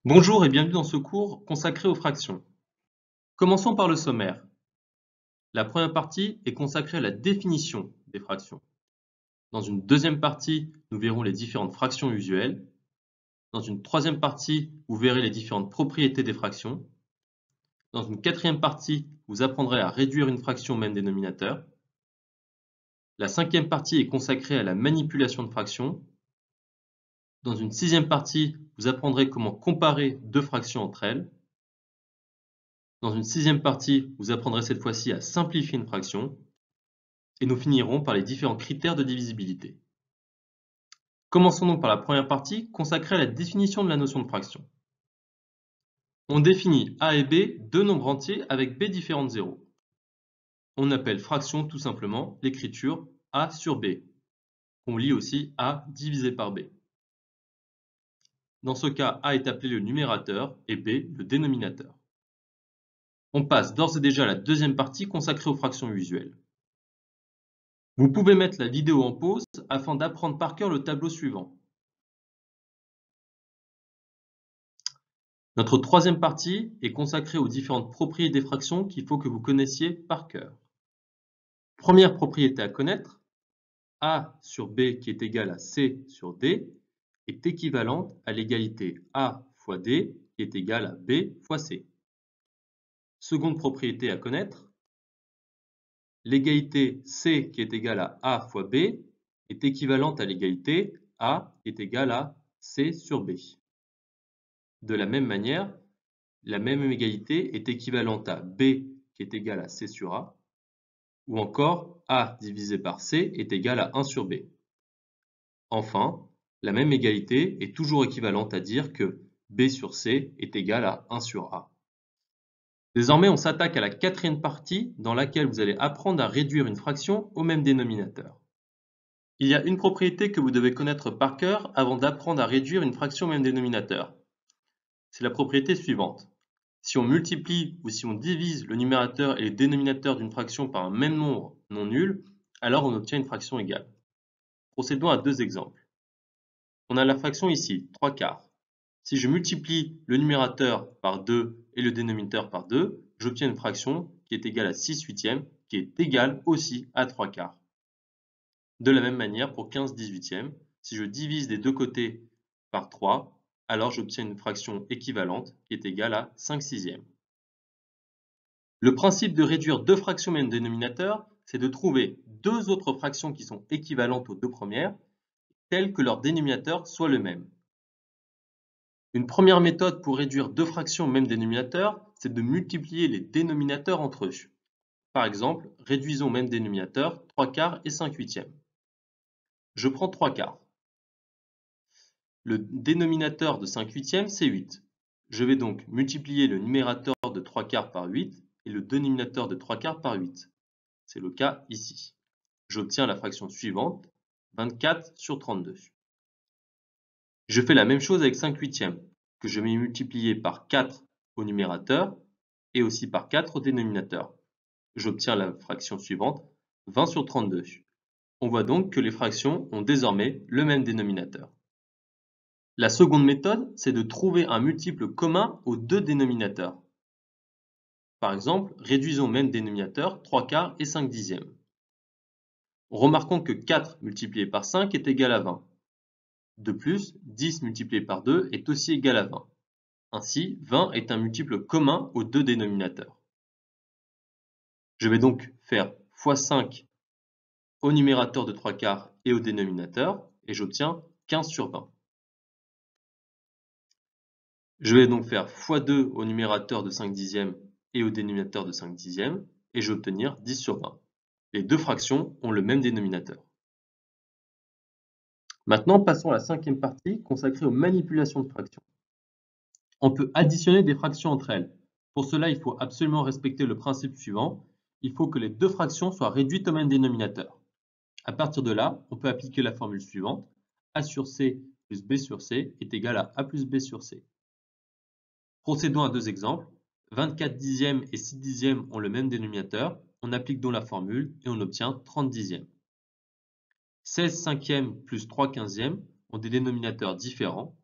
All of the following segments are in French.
Bonjour et bienvenue dans ce cours consacré aux fractions. Commençons par le sommaire. La première partie est consacrée à la définition des fractions. Dans une deuxième partie, nous verrons les différentes fractions usuelles. Dans une troisième partie, vous verrez les différentes propriétés des fractions. Dans une quatrième partie, vous apprendrez à réduire une fraction au même dénominateur. La cinquième partie est consacrée à la manipulation de fractions. Dans une sixième partie, vous apprendrez comment comparer deux fractions entre elles. Dans une sixième partie, vous apprendrez cette fois-ci à simplifier une fraction. Et nous finirons par les différents critères de divisibilité. Commençons donc par la première partie consacrée à la définition de la notion de fraction. On définit A et B deux nombres entiers avec B différents de 0. On appelle fraction tout simplement l'écriture A sur B. On lit aussi A divisé par B. Dans ce cas, A est appelé le numérateur et B le dénominateur. On passe d'ores et déjà à la deuxième partie consacrée aux fractions usuelles. Vous pouvez mettre la vidéo en pause afin d'apprendre par cœur le tableau suivant. Notre troisième partie est consacrée aux différentes propriétés des fractions qu'il faut que vous connaissiez par cœur. Première propriété à connaître, A sur B qui est égal à C sur D est équivalente à l'égalité A fois D qui est égal à B fois C. Seconde propriété à connaître, l'égalité C qui est égale à A fois B est équivalente à l'égalité A qui est égale à C sur B. De la même manière, la même égalité est équivalente à B qui est égal à C sur A, ou encore A divisé par C est égal à 1 sur B. Enfin, la même égalité est toujours équivalente à dire que B sur C est égal à 1 sur A. Désormais, on s'attaque à la quatrième partie dans laquelle vous allez apprendre à réduire une fraction au même dénominateur. Il y a une propriété que vous devez connaître par cœur avant d'apprendre à réduire une fraction au même dénominateur. C'est la propriété suivante. Si on multiplie ou si on divise le numérateur et le dénominateur d'une fraction par un même nombre non nul, alors on obtient une fraction égale. Procédons à deux exemples. On a la fraction ici, 3 quarts. Si je multiplie le numérateur par 2 et le dénominateur par 2, j'obtiens une fraction qui est égale à 6 huitièmes, qui est égale aussi à 3 quarts. De la même manière, pour 15 dix-huitièmes, si je divise des deux côtés par 3, alors j'obtiens une fraction équivalente qui est égale à 5 sixièmes. Le principe de réduire deux fractions au même dénominateur, c'est de trouver deux autres fractions qui sont équivalentes aux deux premières, telles que leur dénominateur soit le même. Une première méthode pour réduire deux fractions au même dénominateur, c'est de multiplier les dénominateurs entre eux. Par exemple, réduisons au même dénominateur 3 quarts et 5 huitièmes. Je prends 3 quarts. Le dénominateur de 5 huitièmes, c'est 8. Je vais donc multiplier le numérateur de 3 quarts par 8 et le dénominateur de 3 quarts par 8. C'est le cas ici. J'obtiens la fraction suivante, 24 sur 32. Je fais la même chose avec 5 huitièmes, que je vais multiplier par 4 au numérateur et aussi par 4 au dénominateur. J'obtiens la fraction suivante, 20 sur 32. On voit donc que les fractions ont désormais le même dénominateur. La seconde méthode, c'est de trouver un multiple commun aux deux dénominateurs. Par exemple, réduisons au même dénominateur 3 quarts et 5 dixièmes. Remarquons que 4 multiplié par 5 est égal à 20. De plus, 10 multiplié par 2 est aussi égal à 20. Ainsi, 20 est un multiple commun aux deux dénominateurs. Je vais donc faire x5 au numérateur de 3 quarts et au dénominateur, et j'obtiens 15 sur 20. Je vais donc faire x2 au numérateur de 5 dixièmes et au dénominateur de 5 dixièmes, et je vais obtenir 10 sur 20. Les deux fractions ont le même dénominateur. Maintenant, passons à la cinquième partie consacrée aux manipulations de fractions. On peut additionner des fractions entre elles. Pour cela, il faut absolument respecter le principe suivant. Il faut que les deux fractions soient réduites au même dénominateur. À partir de là, on peut appliquer la formule suivante. A sur C plus B sur C est égal à A plus B sur C. Procédons à deux exemples. 24 dixièmes et 6 dixièmes ont le même dénominateur. On applique donc la formule et on obtient 30 dixièmes. 16 cinquièmes plus 3 quinzièmes ont des dénominateurs différents.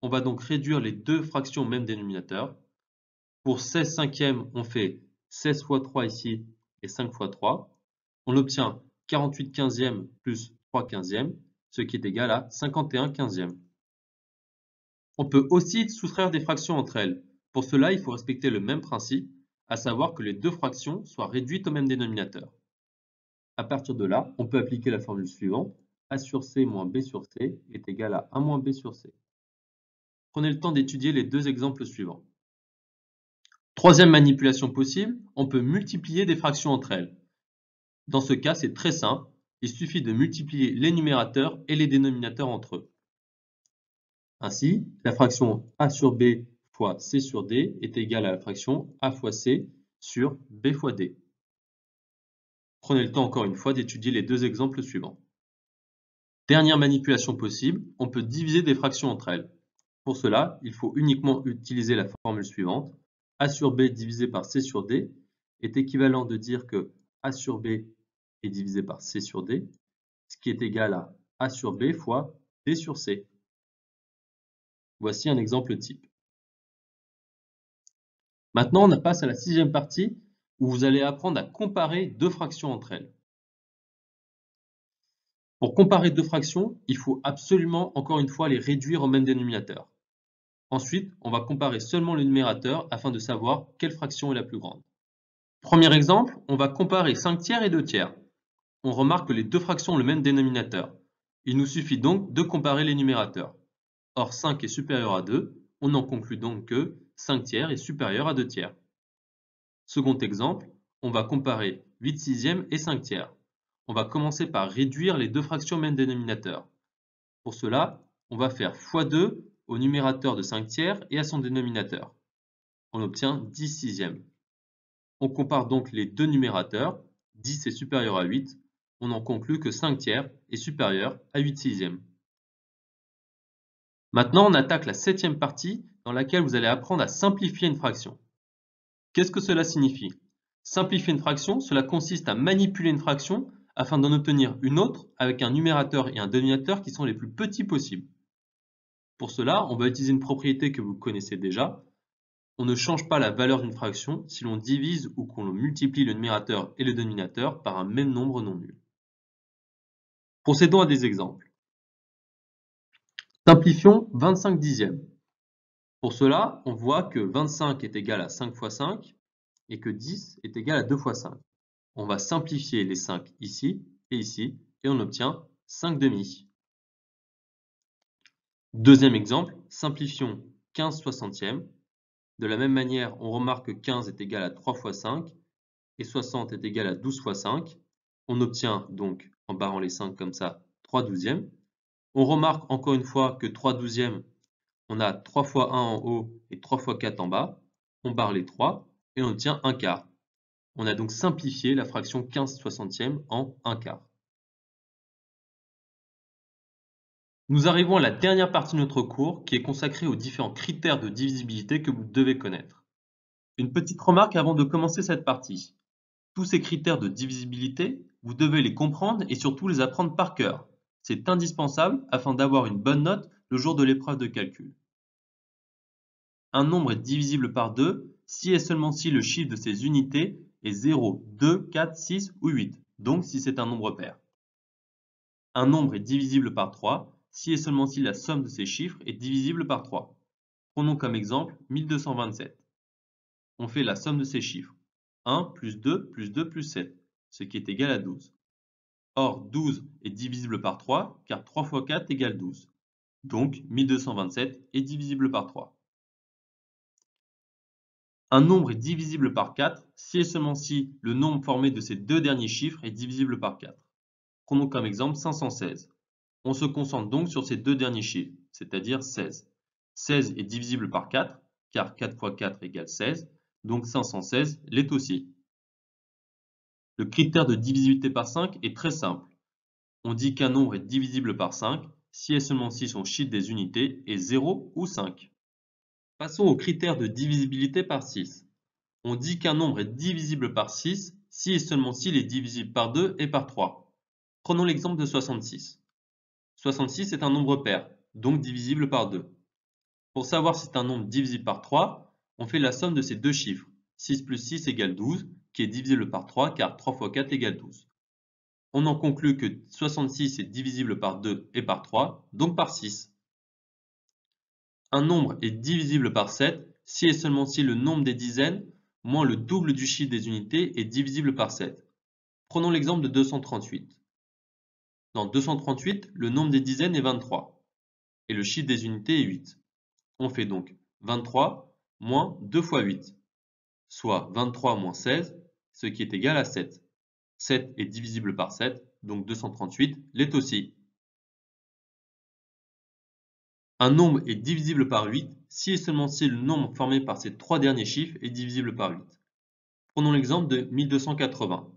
On va donc réduire les deux fractions au même dénominateur. Pour 16 cinquièmes, on fait 16 fois 3 ici et 5 fois 3. On obtient 48 quinzièmes plus 3 quinzièmes, ce qui est égal à 51 quinzièmes. On peut aussi soustraire des fractions entre elles. Pour cela, il faut respecter le même principe, à savoir que les deux fractions soient réduites au même dénominateur. À partir de là, on peut appliquer la formule suivante. A sur C moins B sur C est égal à 1 moins B sur C. Prenez le temps d'étudier les deux exemples suivants. Troisième manipulation possible, on peut multiplier des fractions entre elles. Dans ce cas, c'est très simple. Il suffit de multiplier les numérateurs et les dénominateurs entre eux. Ainsi, la fraction A sur B fois C sur D est égale à la fraction A fois C sur B fois D. Prenez le temps encore une fois d'étudier les deux exemples suivants. Dernière manipulation possible, on peut diviser des fractions entre elles. Pour cela, il faut uniquement utiliser la formule suivante. A sur B divisé par C sur D est équivalent de dire que A sur B est divisé par C sur D, ce qui est égal à A sur B fois D sur C. Voici un exemple type. Maintenant, on passe à la sixième partie où vous allez apprendre à comparer deux fractions entre elles. Pour comparer deux fractions, il faut absolument, encore une fois, les réduire au même dénominateur. Ensuite, on va comparer seulement le numérateur afin de savoir quelle fraction est la plus grande. Premier exemple, on va comparer 5 tiers et 2 tiers. On remarque que les deux fractions ont le même dénominateur. Il nous suffit donc de comparer les numérateurs. Or 5 est supérieur à 2, on en conclut donc que 5 tiers est supérieur à 2 tiers. Second exemple, on va comparer 8 sixièmes et 5 tiers. On va commencer par réduire les deux fractions au même dénominateur. Pour cela, on va faire x2 au numérateur de 5 tiers et à son dénominateur. On obtient 10 sixièmes. On compare donc les deux numérateurs, 10 est supérieur à 8, on en conclut que 5 tiers est supérieur à 8 sixièmes. Maintenant, on attaque la septième partie dans laquelle vous allez apprendre à simplifier une fraction. Qu'est-ce que cela signifie? Simplifier une fraction, cela consiste à manipuler une fraction afin d'en obtenir une autre avec un numérateur et un dénominateur qui sont les plus petits possibles. Pour cela, on va utiliser une propriété que vous connaissez déjà. On ne change pas la valeur d'une fraction si l'on divise ou qu'on multiplie le numérateur et le dénominateur par un même nombre non nul. Procédons à des exemples. Simplifions 25 dixièmes. Pour cela, on voit que 25 est égal à 5 fois 5 et que 10 est égal à 2 fois 5. On va simplifier les 5 ici et on obtient 5 demi. Deuxième exemple, simplifions 15 soixantièmes. De la même manière, on remarque que 15 est égal à 3 fois 5 et 60 est égal à 12 fois 5. On obtient donc, en barrant les 5 comme ça, 3 douzièmes. On remarque encore une fois que 3 douzièmes, on a 3 fois 1 en haut et 3 fois 4 en bas. On barre les 3 et on obtient 1 quart. On a donc simplifié la fraction 15 soixantièmes en 1 quart. Nous arrivons à la dernière partie de notre cours qui est consacrée aux différents critères de divisibilité que vous devez connaître. Une petite remarque avant de commencer cette partie. Tous ces critères de divisibilité, vous devez les comprendre et surtout les apprendre par cœur. C'est indispensable afin d'avoir une bonne note le jour de l'épreuve de calcul. Un nombre est divisible par 2 si et seulement si le chiffre de ses unités est 0, 2, 4, 6 ou 8, donc si c'est un nombre pair. Un nombre est divisible par 3 si et seulement si la somme de ses chiffres est divisible par 3. Prenons comme exemple 1227. On fait la somme de ces chiffres. 1 plus 2 plus 2 plus 7, ce qui est égal à 12. Or, 12 est divisible par 3 car 3 fois 4 égale 12. Donc, 1227 est divisible par 3. Un nombre est divisible par 4 si et seulement si le nombre formé de ces deux derniers chiffres est divisible par 4. Prenons comme exemple 516. On se concentre donc sur ces deux derniers chiffres, c'est-à-dire 16. 16 est divisible par 4, car 4 fois 4 égale 16, donc 516 l'est aussi. Le critère de divisibilité par 5 est très simple. On dit qu'un nombre est divisible par 5 si et seulement si son chiffre des unités est 0 ou 5. Passons au critère de divisibilité par 6. On dit qu'un nombre est divisible par 6 si et seulement s'il est divisible par 2 et par 3. Prenons l'exemple de 66. 66 est un nombre pair, donc divisible par 2. Pour savoir si c'est un nombre divisible par 3, on fait la somme de ces deux chiffres. 6 plus 6 égale 12, qui est divisible par 3, car 3 fois 4 égale 12. On en conclut que 66 est divisible par 2 et par 3, donc par 6. Un nombre est divisible par 7 si et seulement si le nombre des dizaines moins le double du chiffre des unités est divisible par 7. Prenons l'exemple de 238. Dans 238, le nombre des dizaines est 23 et le chiffre des unités est 8. On fait donc 23 moins 2 fois 8, soit 23 moins 16, ce qui est égal à 7. 7 est divisible par 7, donc 238 l'est aussi. Un nombre est divisible par 8 si et seulement si le nombre formé par ces trois derniers chiffres est divisible par 8. Prenons l'exemple de 1280.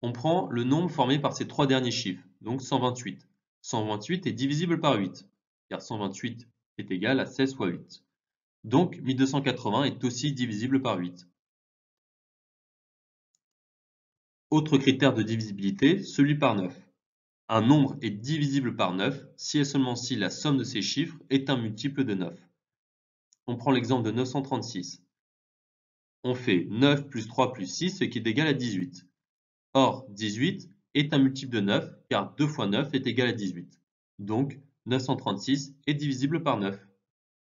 On prend le nombre formé par ces trois derniers chiffres, donc 128. 128 est divisible par 8, car 128 est égal à 16 fois 8. Donc 1280 est aussi divisible par 8. Autre critère de divisibilité, celui par 9. Un nombre est divisible par 9 si et seulement si la somme de ces chiffres est un multiple de 9. On prend l'exemple de 936. On fait 9 plus 3 plus 6, ce qui est égal à 18. Or, 18 est un multiple de 9, car 2 fois 9 est égal à 18. Donc, 936 est divisible par 9.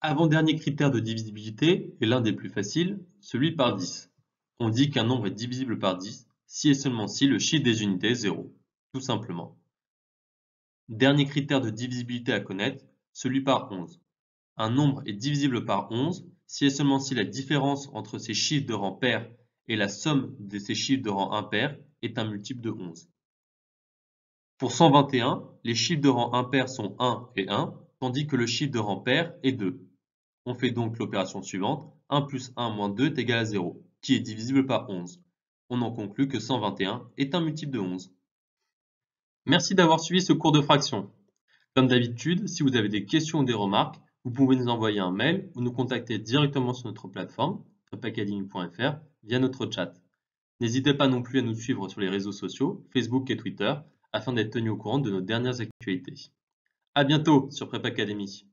Avant-dernier critère de divisibilité est l'un des plus faciles, celui par 10. On dit qu'un nombre est divisible par 10 si et seulement si le chiffre des unités est 0, tout simplement. Dernier critère de divisibilité à connaître, celui par 11. Un nombre est divisible par 11 si et seulement si la différence entre ses chiffres de rang pair et la somme de ses chiffres de rang impair est un multiple de 11. Pour 121, les chiffres de rang impair sont 1 et 1, tandis que le chiffre de rang pair est 2. On fait donc l'opération suivante, 1 plus 1 moins 2 est égal à 0, qui est divisible par 11. On en conclut que 121 est un multiple de 11. Merci d'avoir suivi ce cours de fraction. Comme d'habitude, si vous avez des questions ou des remarques, vous pouvez nous envoyer un mail ou nous contacter directement sur notre plateforme, prepacademy.fr, via notre chat. N'hésitez pas non plus à nous suivre sur les réseaux sociaux, Facebook et Twitter, afin d'être tenu au courant de nos dernières actualités. À bientôt sur Prep Academy.